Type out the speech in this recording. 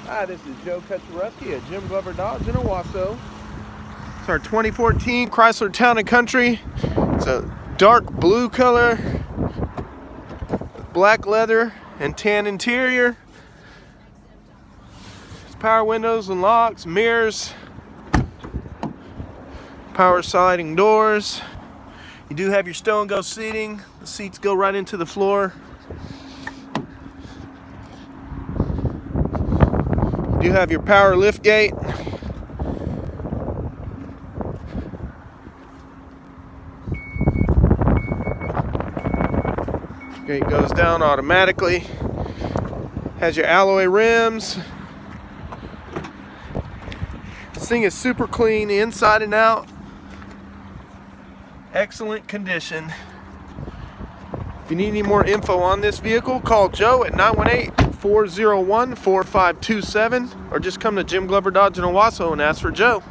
Hi, this is Joe Kucharewski at Jim Glover Dodge in Owasso. It's our 2014 Chrysler Town & Country. It's a dark blue color, black leather and tan interior. It's power windows and locks, mirrors, power sliding doors. You do have your stow and go seating. The seats go right into the floor. You have your power lift gate. Gate goes down automatically. Has your alloy rims. This thing is super clean inside and out. Excellent condition. If you need any more info on this vehicle, call Joe at 918-401-4527 or just come to Jim Glover Dodge in Owasso and ask for Joe.